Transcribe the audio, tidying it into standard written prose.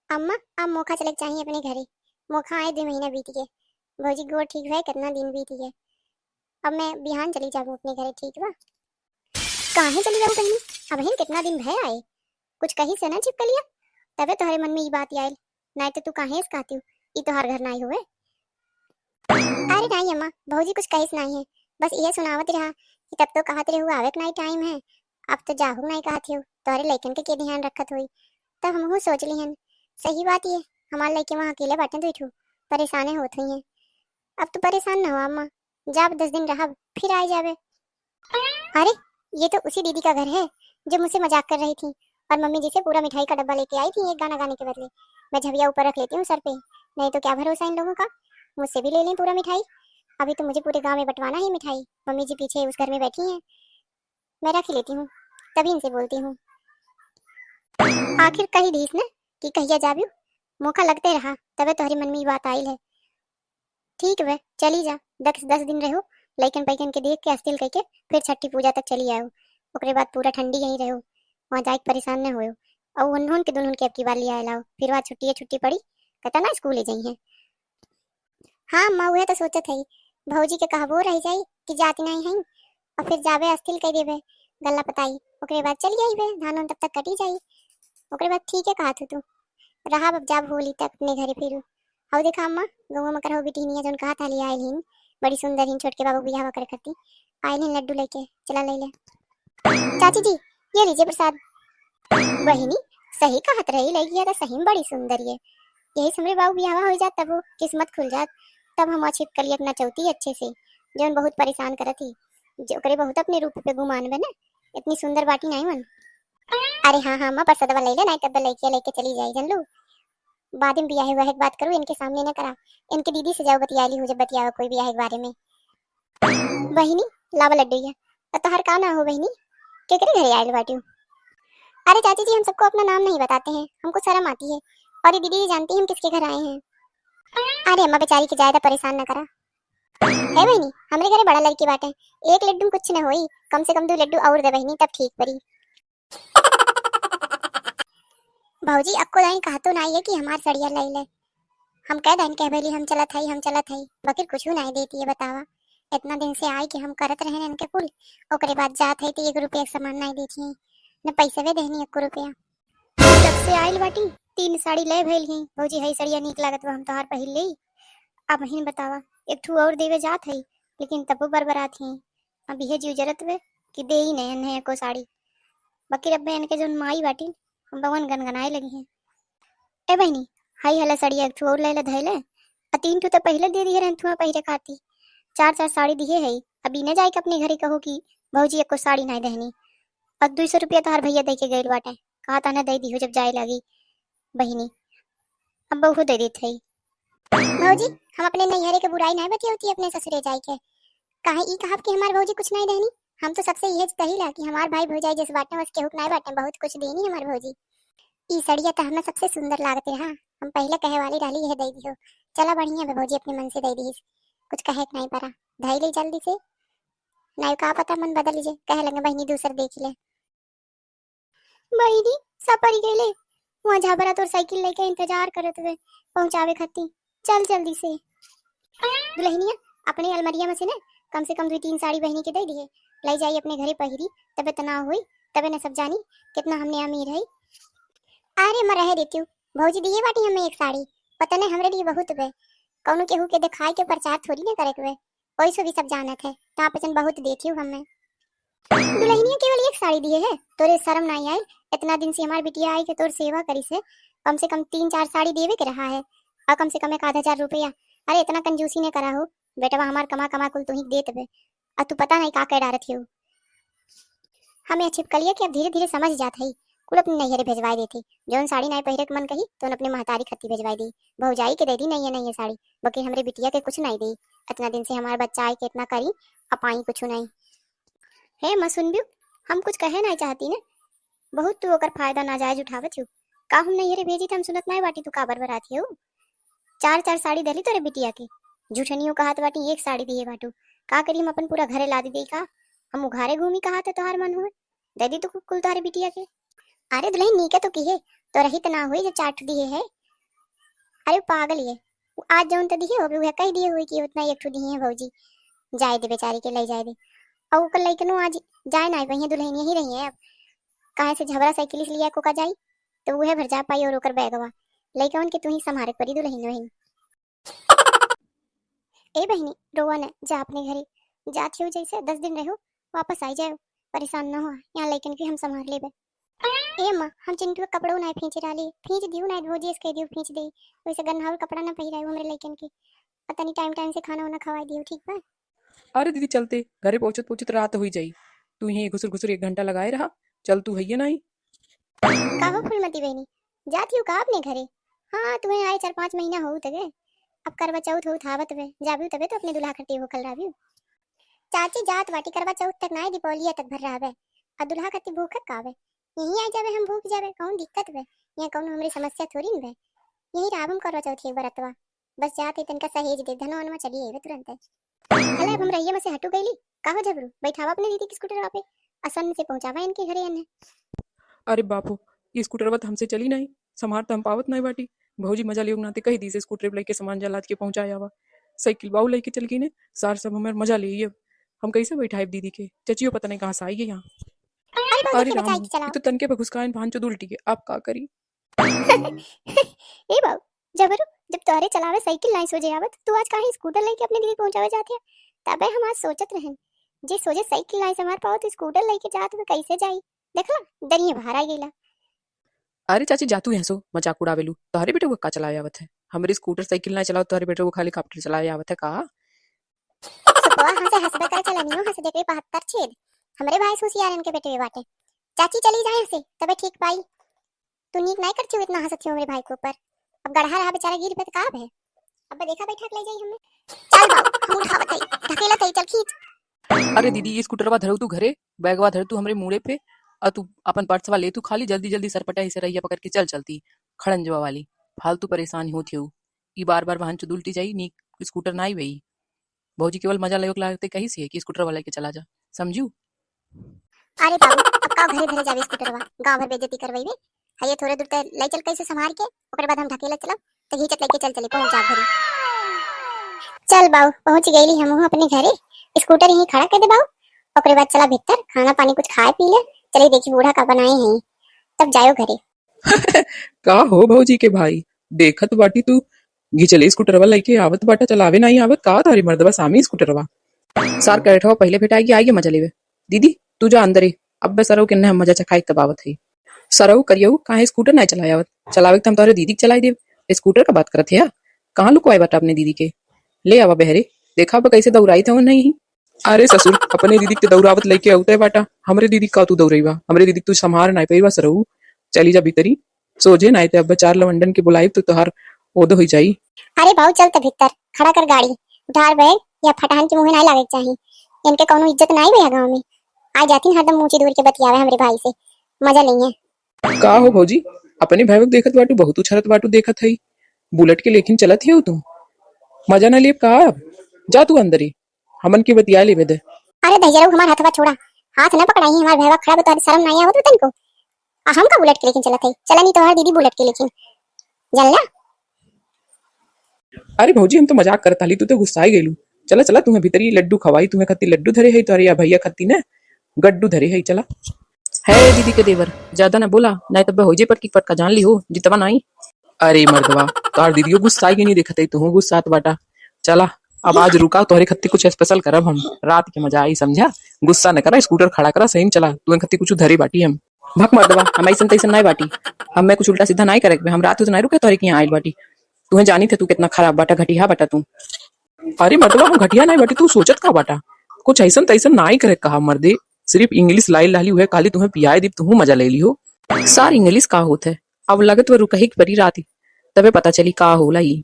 अम्मा अब मोखा चले चाहिए अपने घरे। मोखा आए 2 महीना बीत गए। भौजी गोड़ ठीक है कितना दिन बीत गए। अब मैं बिहान चली जाऊँ अपने घरे, ठीक बा। काहे चली जाऊँ कहीं? अब हिन कितना दिन भय आए, कुछ कहीं से ना चिपक लिया। तबे तुम्हारे मन में ये बात आयल, नहीं तो तू काहे से कहती हूँ ये तो हर घर नहीं हुए। अरे नहीं अम्मा, भौजी कुछ कहिस नहीं है, बस ये सुनावत रहा कि तब तो कहत रहे आवे के नहीं टाइम है। अब तो जाहू नहीं कहत हो, तोहरे लइकन के ध्यान रखत हुई। तब हमहू सोच ली हन, सही बात ये, हमारे लइके वहाँ अकेले बाटे तो इठू परेशाने होत हुई हैं। अब तो परेशान न हो अम्मा, जब 10 दिन रहा फिर आ जावे। अरे ये तो उसी दीदी का घर है जो मुझसे मजाक कर रही थी और मम्मी जी से पूरा मिठाई का डब्बा लेके आई थी एक गाना गाने के बदले। मैं झबिया ऊपर रख लेती हूँ सर पे, नहीं तो क्या भरोसा इन लोगों का, मुझसे भी ले लें पूरा मिठाई। अभी तो मुझे पूरे गांव में बंटवाना है मिठाई। मम्मी जी पीछे उस घर में बैठी हैं, मैं रख ही लेती हूँ, तभी इनसे बोलती हूँ। आखिर कही दीस न कि कहिया जाबियो, मौका लगते रहा तबे तुम्हारी मन में ये बात आई है। ठीक है चली जा, 10 दिन रहो, लइकन पैकन के देख के अस्तिल करके फिर छठी पूजा तक चली आओ। ओकरे बाद पूरा ठंडी यहीं रहो, वहाँ जाके परेशान न होयो। और उन्होंने के दुल्हन के अब की बार लिया लाओ, फिर वहाँ छुट्टी पड़ी कहता ना स्कूल ले जाई है। हाँ अम्मा वह तो सोचत है, भौजी के कहबो रह जाई कि जाती नहीं है, और फिर जावे अस्थिल कह देवे गल्ला पताई, ओकरे बाद चली आई वे धान तब तक कटी जाई। ओकरे बाद ठीक है कहा तू रहा अब जाब होली तक अपने घरे फिरू। हाउ देखा अम्मा, गौवा में करहो बिटिनिया जोन कहा था लिया आइल हिन, बड़ी सुंदर हिन, छोटके बाबू बियाह करे करती आइल हिन लड्डू लेके, चला ले ले। चाची जी ये लीजिए प्रसाद। बहिनी सही कहत रही, लगी तो सही में बड़ी सुंदर ये, यही समरे बाबू बियाह हो जात तब वो किस्मत खुल जात, तब हम छिप कर अपना चौथी अच्छे से जोन बहुत परेशान करत थी, जो करे बहुत अपने रूप पे गुमान बने, इतनी सुंदर बाटी नहीं मन। अरे हाँ हाँ माँ प्रसाद वाला ले ले, नहीं तब लेके लेके चली जाए जन लो। बाद में बियाह हुआ है बात करूँ इनके सामने न करा, इनके दीदी से जाओ बतियाली हो जब बतियावा कोई बियाह के बारे में। बहिनी लावा लड्डू या तो हर का ना हो बहिनी, के करे घरे आयल बाटी। अरे चाची जी हम सबको अपना नाम नहीं बताते हैं, हमको शर्म आती है, और ये दीदी जानती है हम किसके घर आए हैं। अरे अम्मा बेचारी की ज्यादा परेशान न करा है बहनी, हमारे घरे बड़ा लड़की बाटे, एक लड्डू कुछ न होई, कम से कम 2 लड्डू और दे बहनी तब ठीक परी। भौजी अक्को नहीं कहा तो नहीं है कि हमार सड़िया लाई ले, हम कह दन कह भली हम चलत हई बकिर कुछ नहीं देती है बतावा। इतना दिन से आई कि हम करत रहे इनके कुल, ओकरे बाद जात है तो 1 रुपया सामान नहीं देती है, न पैसे वे देनी 1 रुपया। जब से आइल बाटी 3 साड़ी ले भइल ही भौजी, हई सड़िया नीक लागत बा हम तोहार पहिल ले। अब हिन बतावा एक ठू और देवे जात है, लेकिन तबो बरबरात ही अब यह जीव जरत वे कि दे ही नहीं को साड़ी। बकिर अब इनके जो माई बाटी हम भगवान गनगनाए लगी हैं। ए बहनी हाई हला साड़ी एक ठू और ले ले धैले, 3 ठू तो पहले दे दिए रहन थुआ पहिरे खाती, 4 साड़ी दिए है। अभी न जाए के अपने घरे कहो कि भौजी एको साड़ी नहीं देहनी, और 200 रुपया तो हर भैया दे के गइल बाटे, कहा था ना दे दी हो जब जाए लगी बहिनी, अब बहु दे दी थी। भौजी हम अपने नैहरे के बुराई नहीं बती होती अपने ससुरे जाए के, काहे ई कहब कि हमार भौजी कुछ नहीं देनी, हम तो सबसे यह कहिला कि हमार भाई भौजाई जिस बाटे उसके हुक नहीं बाटे, बहुत कुछ देनी हमार भौजी। ई सड़िया तो हमें सबसे सुंदर लागते रहा, हम पहले कहे वाली डाली यह दे दी हो, चला बढ़िया है भौजी अपने मन से दे दी, कुछ कहे नहीं परा, धाई ले जल्दी से, नहीं का पता मन बदल लीजिए कहे लगे बहनी दूसर देख ले। बहनी सब परी गए वहाँ झाबरा तोर साइकिल लेके इंतजार करत हुए पहुंचावे खाती, चल जल्दी से। दुल्हनिया अपने अलमरिया में से ना कम से कम 2-3 साड़ी बहनी के दे दिए, लाई जाई अपने घरे पहिरी, तबे तना हुई, तबे न सब जानी कितना हमने अमीर है। अरे मैं रह देती हूँ, भौजी दिए बाटी हमें एक साड़ी, पता नहीं हमरे लिए बहुत हुए, कौनो केहू के दिखाई के प्रचार थोड़ी ना करे हुए, कोई सो भी सब जानत है, ता पसन बहुत देती हूँ हमें। दुल्हनिया केवल एक साड़ी दिए है, तोरे शर्म नहीं आई, इतना दिन से हमारी बिटिया आई के तोर सेवा करी से, कम से कम 3-4 साड़ी देवे के रहा है, और कम से कम 1,000 रुपया। अरे इतना कंजूसी ने करा हो बेटा, हमार कमा कमा कुल तू ही देत बे, और तू पता नहीं का कह डारत हो। हमें छिपकलिया कि अब धीरे धीरे समझ जात है, कुल अपने नैहरे भेजवाई देती, जोन साड़ी नहीं पहिरे के मन कही तो अपने महतारी खत्ती भेजवाई दी, भौजाई के दे दी नहीं है साड़ी, बाकी हमरे बिटिया के कुछ नहीं दी, इतना दिन से हमारे बच्चा आई के इतना करी अपाई कुछ नहीं है। मैं सुन भी हम कुछ कहे नहीं चाहती ने, बहुत तू ओकर फायदा नाजायज उठावत हो, का हम नैहरे भेजी हम सुनत नहीं बाटी, तू का बरबराती हो। 4-4 साड़ी दली तोरे बिटिया के, झूठनियों कहत बाटी एक साड़ी दिए बाटू, का करी हम अपन पूरा घरे ला दी का, हम उघारे घूमी कहा तो तोहार मन हुए दे दी तो कुल तोहारे बिटिया के। अरे दुल्हन नीके तो की है, तो रही तो ना हुई जो 4 दिए है, अरे पागल ये, आज जौन तो दिए हो वह कह दिए हुई कि उतना एक ठो दिए हैं भौजी, जाए दे बेचारी के ले जाए दे। और वो कल लइकनो आज जाए ना वही दुल्हन यही रही है। अब कहाँ से झबरा साइकिल से लिया कोका जाई तो वह भर जा पाई और ओकर बैगवा लइकवन के तू ही संभारे परी दुल्हन वही। ए बहनी रोवा न जा अपने घरे, जाती हो जैसे 10 दिन रहो वापस आई जाओ, परेशान ना हो, यहाँ लेकिन भी हम संभाल लेबे। ए माँ हम चिंटू के कपड़ों ना फींच डाली, फींच दियो ना भोजी इसके दियो फींच दे, वैसे गन्ना और कपड़ा ना पहिराए हमरे लेकिन की पता नहीं टाइम टाइम से खाना वाना खवाई दियो ठीक बा। अरे दीदी चलते घरे पहुंचत पहुंचत रात हुई जाई, तू यहीं घुसर घुसर 1 घंटा लगाए रहा। चल तू है नहीं। काहो फूलमती बहनी जाती हो का अपने घरे? हाँ तुम्हें आए 4-5 महीना हो तगे, अब करवा चौथ हो थावत वे जाबी तबे तो अपने दुल्हा खटी हो खल राबी। चाची जात वाटी करवा चौथ तक ना दीपावली तक भर रहा आ दुल्हा खटी भूख कावे, यहीं आ जावे हम भूख जावे कौन दिक्कत वे, यहाँ कौन हमरी समस्या थोड़ी न वे, यहीं रावम करवा चौथ एक बरतवा बस जाते तनका सहेज दे धनवान चली आवे तुरंत। हले अब हम रहिए में से हटू गईली काहो जबरू बैठावा अपने दीदी की स्कूटर पे आसान से पहुंचावा इनके घरे अन्य। अरे बापू ये स्कूटर बत हमसे चली नहीं, समार तो हम पावत नहीं बाटी। भौजी मजा लियो नाते कही दी से स्कूटर लेके सामान जलाद के पहुंचाया वा, साइकिल बाऊ लेके चल गई ने सार सब हमारे मजा लिए अब हम कैसे बैठाए दीदी के चचियो पता नहीं कहाँ से आई है यहाँ। अरे बहुत अरे देख के राम बचाई हो के ये चलाओ। तो तनके पे घुसकाइन भान चो उल्टी के आप का करी। ए बाबू जबरू जब तोहरे चलावे साइकिल नहीं सोजे आवत तू आज काहे स्कूटर लेके अपने दीदी पहुंचावे जाते है, तबे हम आज सोचत रहन जे सोचे साइकिल नहीं संभाल पाओ तो स्कूटर लेके जात में कैसे जाई, देखला दरिए बाहर आ गईला। अरे चाची जातू है सो मजाक उड़ावेलू, तोहरे बेटे वो का चलाया आवत है, हमारी स्कूटर साइकिल ना चलाओ तोहरे बेटे वो खाली काप्टर चलाया आवत है का। सुपवा हंसे हंसबे करे चलनियो हंस देखे 72 छेद, हमरे भाई होशियार इनके बेटे वे बाटे। चाची चली जाए हंसे तबे ठीक पाई, तू नीक नहीं करती हो इतना हंसती हो मेरे भाई के ऊपर, अब गढ़ा रहा बेचारा गिर पे तो काब है, अब देखा बैठा ले जाई हमें। चल बाबू हम उठा बताई ढकेला तई चल खींच। अरे दीदी ये स्कूटरवा धरो तू घरे, बैगवा धर तू हमरे मुड़े पे और तू अपन पर्सवा ले तू खाली जल्दी जल्दी सरपटा से रहिया पकड़ के चल चलती खड़ंजवा वाली, फालतू परेशानी होती हो ई बार बार वाहन चो उल्टी जाई नी स्कूटर ना आई वही। भौजी केवल मजा ले लागते कहीं से कि स्कूटर वाला के चला जा समझू। अरे बाबू अब का घरे घरे जावे स्कूटरवा गांव भर बेइज्जती करवाईबे, हये थोड़े दूर तक ले चल कैसे संभाल के ओकरे बाद हम ढकेला चलब तो घीचत लेके चल चले पहुंच जा घरे। चल बाबू पहुंच गईली हम अपने घरे, स्कूटर यहीं खड़ा कर दे बाबू, ओकरे बाद चला भीतर खाना पानी कुछ खाए पी ले, चले देखी बूढ़ा का बनाए हैं तब जायो घरे। का हो भौजी के भाई देखत बाटी तू घिचले स्कूटरवा लेके आवत बाटा चलावे नहीं आवत का तारी मर्दवा सामी स्कूटरवा सार कैठवा पहले भेटाएगी आइए मजा लेवे। दीदी तू जा अंदर अब बे सरऊ किन्ने हम मजा चखाई तब आवत है सरऊ करियो काहे स्कूटर नहीं चलाया आवत चलावे हम तोरे दीदी के चलाई देव स्कूटर का बात करत है कहाँ लुकवाए बाटा अपने दीदी के ले आवा बहरे देखा बा कैसे दौड़ाई थे नहीं। अरे ससुर अपने दीदी के दौड़ावत लेके आउते बाटा हमरे दीदी का तू दौड़ेबा हमरे दीदी तू संभार नहीं पेवा सरऊ चली जा भीतरी सोझे नहीं ते अब 4 लवंडन के बुलाई तो तोहार ओदो हो जाई। अरे बाबू चल तो भीतर खड़ा कर गाड़ी उठार बैग या फटाहन के मुंह नहीं लागे चाहिए, इनके कोनो इज्जत नहीं भैया गांव में, आ जाती हरदम ऊंची दूर के बतियावे हमरे भाई से मजा लेंगे। का हो भौजी अपने भाई देखत बाटू बहुत उछरत बाटू देखत है बुलेट के लेकिन चलत है तुम मजा ना ले का जा तू अंदर ही हमन की बतिया ले दे। अरे भैया हमारा हाथवा छोड़ा, हाथ ना पकड़ाई हमारा भैया खड़ा बता शर्म नहीं आवत तनको, हम का बुलेट के लेकिन चलत है चला नहीं तोहार दीदी बुलेट के लेकिन जल्ला। अरे भौजी हम तो मजाक करता ली तू तो गुस्सा गेलू चला चला तुम्हें भीतरी लड्डू खवाई तुम्हें खत्ती लड्डू धरे है तो या भैया खत्ती ने गड्डू धरे है चला है दीदी के देवर ज्यादा ना बोला नहीं तब हो जे पटकी पटका जान ली हो जितवा नहीं। अरे मर्दवा तार दीदियो गुस्सा के नहीं देखते तू गुस्सा बाटा चला अब आज रुका तोहरे खत्ती कुछ स्पेशल करब हम रात के मजा आई समझा गुस्सा न करा स्कूटर खड़ा करा सही चला तुम्हें खत्ती कुछ धरे बाटी हम भक मर्दवा हम ऐसा तैसा नहीं बाटी हम कुछ उल्टा सीधा नहीं करे हम रात तो नहीं रुके तोहरे की आयल बाटी तुम्हें जानी थे तू कितना खराब बाटा घटिया बाटा तू। अरे मर्दवा हम घटिया नहीं बाटी तू सोचत का बाटा कुछ ऐसा तैसा ना ही करे कहा मर्दे सिर्फ इंग्लिश लाई लाली हुए काली तुम्हें पियाए दी तू मजा ले ली हो सार इंग्लिश का होत है अब लगत व रुकही परी राती तबे पता चली का होला ही।